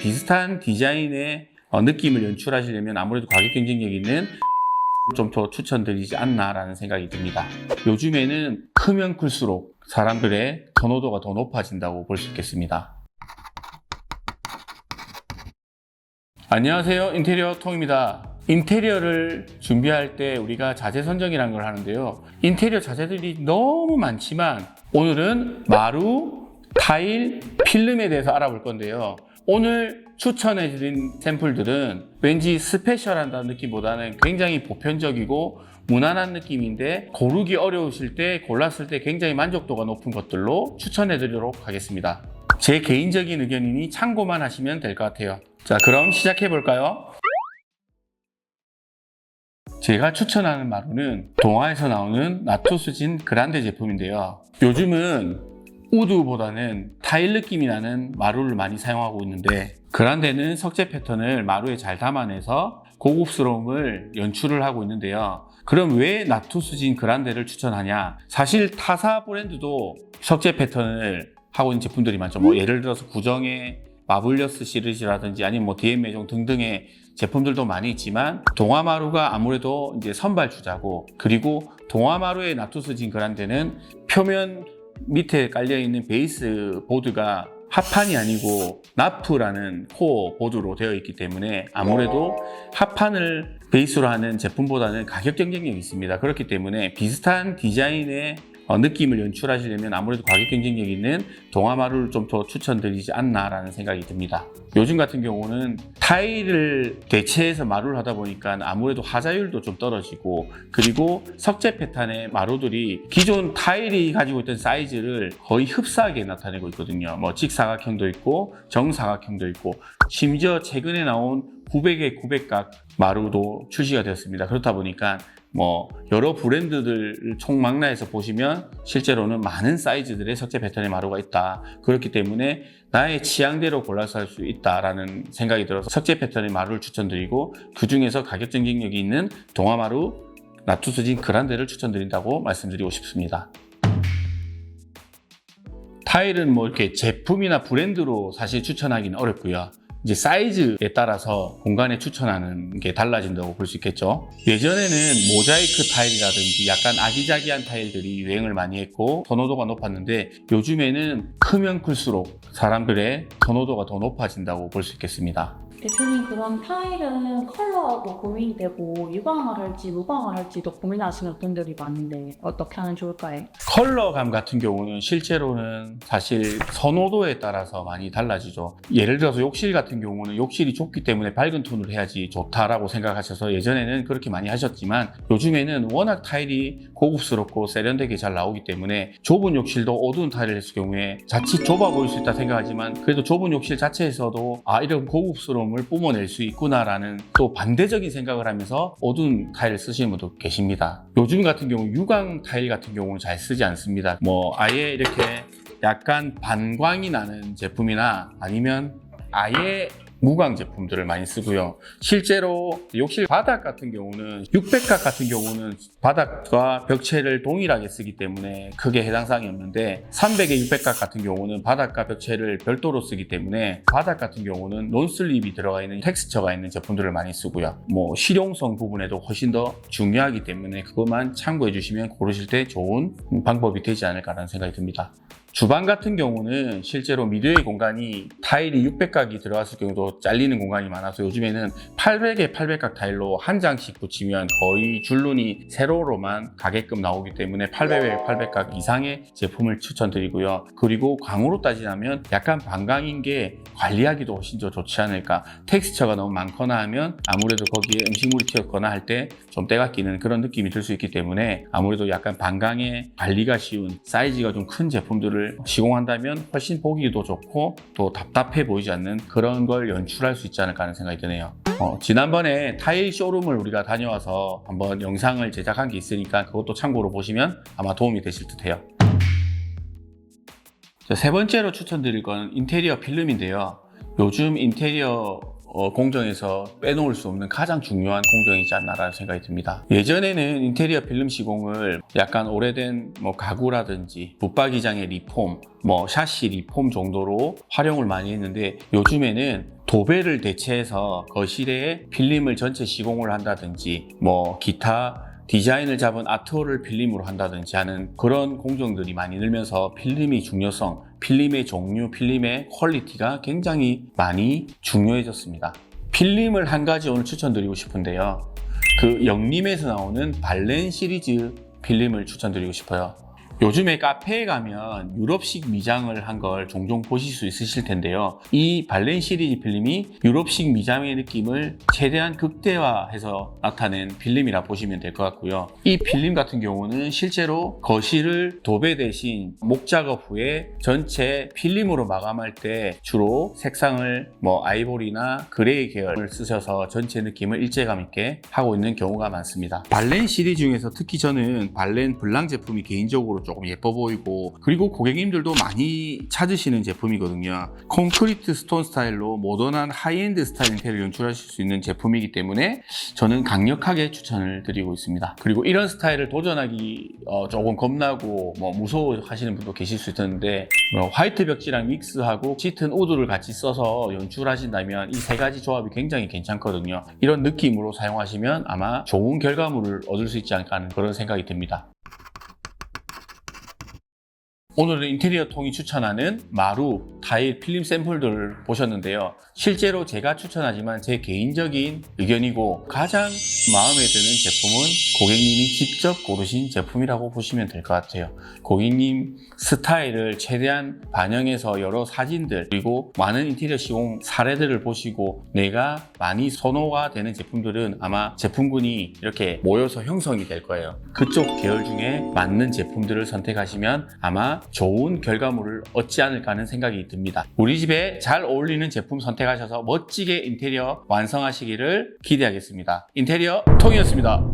비슷한 디자인의 느낌을 연출하시려면 아무래도 가격 경쟁력 있는 좀 더 추천드리지 않나라는 생각이 듭니다. 요즘에는 크면 클수록 사람들의 선호도가 더 높아진다고 볼 수 있겠습니다. 안녕하세요, 인테리어 톰입니다. 인테리어를 준비할 때 우리가 자재 선정이라는 걸 하는데요, 인테리어 자재들이 너무 많지만 오늘은 마루, 타일, 필름에 대해서 알아볼 건데요, 오늘 추천해드린 샘플들은 왠지 스페셜한다는 느낌보다는 굉장히 보편적이고 무난한 느낌인데 고르기 어려우실 때, 골랐을 때 굉장히 만족도가 높은 것들로 추천해드리도록 하겠습니다. 제 개인적인 의견이니 참고만 하시면 될 것 같아요. 자, 그럼 시작해볼까요? 제가 추천하는 마루는 동화에서 나오는 나투스진 그란데 제품인데요, 요즘은 우드보다는 타일 느낌이 나는 마루를 많이 사용하고 있는데, 그란데는 석재 패턴을 마루에 잘 담아내서 고급스러움을 연출을 하고 있는데요, 그럼 왜 나투스진 그란데를 추천하냐? 사실 타사 브랜드도 석재 패턴을 하고 있는 제품들이 많죠. 뭐 예를 들어서 구정의 마블리어스 시리즈라든지 아니면 DM 매종 등등의 제품들도 많이 있지만, 동화마루가 아무래도 이제 선발 주자고, 그리고 동화마루의 나투스진 그란데는 표면 밑에 깔려있는 베이스 보드가 합판이 아니고 나프라는 코어 보드로 되어 있기 때문에 아무래도 합판을 베이스로 하는 제품보다는 가격 경쟁력이 있습니다. 그렇기 때문에 비슷한 디자인의 느낌을 연출하시려면 아무래도 가격 경쟁력 있는 동화마루를 좀 더 추천드리지 않나라는 생각이 듭니다. 요즘 같은 경우는 타일을 대체해서 마루를 하다 보니까 아무래도 하자율도 좀 떨어지고, 그리고 석재 패턴의 마루들이 기존 타일이 가지고 있던 사이즈를 거의 흡사하게 나타내고 있거든요. 뭐 직사각형도 있고 정사각형도 있고, 심지어 최근에 나온 900의 900각 마루도 출시가 되었습니다. 그렇다 보니까 뭐 여러 브랜드들 총망라해서 보시면 실제로는 많은 사이즈들의 석재 패턴의 마루가 있다. 그렇기 때문에 나의 취향대로 골라서 할 수 있다라는 생각이 들어서 석재 패턴의 마루를 추천드리고, 그 중에서 가격 경쟁력이 있는 동화마루 나투스진 그란데를 추천드린다고 말씀드리고 싶습니다. 타일은 뭐 이렇게 제품이나 브랜드로 사실 추천하기는 어렵고요, 이제 사이즈에 따라서 공간에 추천하는 게 달라진다고 볼 수 있겠죠. 예전에는 모자이크 타일이라든지 약간 아기자기한 타일들이 유행을 많이 했고 선호도가 높았는데, 요즘에는 크면 클수록 사람들의 선호도가 더 높아진다고 볼 수 있겠습니다. 대표님, 그럼 타일은 컬러도 고민이 되고 유광을 할지 무광을 할지도 고민하시는 분들이 많은데 어떻게 하면 좋을까요? 컬러감 같은 경우는 실제로는 사실 선호도에 따라서 많이 달라지죠. 예를 들어서 욕실 같은 경우는 욕실이 좁기 때문에 밝은 톤을 해야지 좋다라고 생각하셔서 예전에는 그렇게 많이 하셨지만, 요즘에는 워낙 타일이 고급스럽고 세련되게 잘 나오기 때문에 좁은 욕실도 어두운 타일을 했을 경우에 자칫 좁아 보일 수 있다 생각하지만, 그래도 좁은 욕실 자체에서도 이런 고급스러움을 뿜어낼 수 있구나라는 또 반대적인 생각을 하면서 어두운 타일을 쓰시는 분도 계십니다. 요즘 같은 경우 유광 타일 같은 경우는 잘 쓰지 않습니다. 뭐 아예 이렇게 약간 반광이 나는 제품이나 아니면 아예 무광 제품들을 많이 쓰고요. 실제로 욕실 바닥 같은 경우는 600각 같은 경우는 바닥과 벽체를 동일하게 쓰기 때문에 크게 해당 사항이 없는데, 300의 600각 같은 경우는 바닥과 벽체를 별도로 쓰기 때문에 바닥 같은 경우는 논슬립이 들어가 있는 텍스처가 있는 제품들을 많이 쓰고요. 뭐 실용성 부분에도 훨씬 더 중요하기 때문에 그것만 참고해 주시면 고르실 때 좋은 방법이 되지 않을까라는 생각이 듭니다. 주방 같은 경우는 실제로 미드웨이 공간이 타일이 600각이 들어갔을 경우도 잘리는 공간이 많아서 요즘에는 800에 800각 타일로 한 장씩 붙이면 거의 줄눈이 세로로만 가게끔 나오기 때문에 800에 800각 이상의 제품을 추천드리고요. 그리고 광으로 따지자면 약간 반광인 게 관리하기도 훨씬 더 좋지 않을까. 텍스처가 너무 많거나 하면 아무래도 거기에 음식물이 튀었거나 할 때 좀 때가 끼는 그런 느낌이 들 수 있기 때문에 아무래도 약간 반광에 관리가 쉬운 사이즈가 좀 큰 제품들을 시공한다면 훨씬 보기도 좋고 또 답답해 보이지 않는 그런 걸 연출할 수 있지 않을까 하는 생각이 드네요. 지난번에 타일 쇼룸을 우리가 다녀와서 한번 영상을 제작한 게 있으니까 그것도 참고로 보시면 아마 도움이 되실 듯해요. 세 번째로 추천드릴 건 인테리어 필름인데요. 요즘 인테리어 공정에서 빼놓을 수 없는 가장 중요한 공정이지 않나라는 생각이 듭니다. 예전에는 인테리어 필름 시공을 약간 오래된 가구라든지 붙박이장의 리폼, 샤시 리폼 정도로 활용을 많이 했는데, 요즘에는 도배를 대체해서 거실에 필름을 전체 시공을 한다든지 기타 디자인을 잡은 아트월을 필름으로 한다든지 하는 그런 공정들이 많이 늘면서 필름의 중요성, 필름의 종류, 필름의 퀄리티가 굉장히 많이 중요해졌습니다. 필름을 한 가지 오늘 추천드리고 싶은데요. 그 영림에서 나오는 발렌 시리즈 필름을 추천드리고 싶어요. 요즘에 카페에 가면 유럽식 미장을 한 걸 종종 보실 수 있으실 텐데요. 이 발렌 시리즈 필름이 유럽식 미장의 느낌을 최대한 극대화해서 나타낸 필름이라 보시면 될 것 같고요. 이 필름 같은 경우는 실제로 거실을 도배 대신 목작업 후에 전체 필름으로 마감할 때 주로 색상을 아이보리나 그레이 계열을 쓰셔서 전체 느낌을 일체감 있게 하고 있는 경우가 많습니다. 발렌 시리즈 중에서 특히 저는 발렌 블랑 제품이 개인적으로 조금 예뻐 보이고, 그리고 고객님들도 많이 찾으시는 제품이거든요. 콘크리트 스톤 스타일로 모던한 하이엔드 스타일 인테리어를 연출하실 수 있는 제품이기 때문에 저는 강력하게 추천을 드리고 있습니다. 그리고 이런 스타일을 도전하기 조금 겁나고 무서워하시는 분도 계실 수 있는데, 화이트 벽지랑 믹스하고 짙은 우드를 같이 써서 연출하신다면 이 세 가지 조합이 굉장히 괜찮거든요. 이런 느낌으로 사용하시면 아마 좋은 결과물을 얻을 수 있지 않을까 하는 그런 생각이 듭니다. 오늘은 인테리어 통이 추천하는 마루, 타일, 필름 샘플들을 보셨는데요. 실제로 제가 추천하지만 제 개인적인 의견이고 가장 마음에 드는 제품은 고객님이 직접 고르신 제품이라고 보시면 될 것 같아요. 고객님 스타일을 최대한 반영해서 여러 사진들 그리고 많은 인테리어 시공 사례들을 보시고 내가 많이 선호가 되는 제품들은 아마 제품군이 이렇게 모여서 형성이 될 거예요. 그쪽 계열 중에 맞는 제품들을 선택하시면 아마 좋은 결과물을 얻지 않을까 하는 생각이 듭니다. 우리 집에 잘 어울리는 제품 선택하셔서 멋지게 인테리어 완성하시기를 기대하겠습니다. 인테리어 통이었습니다.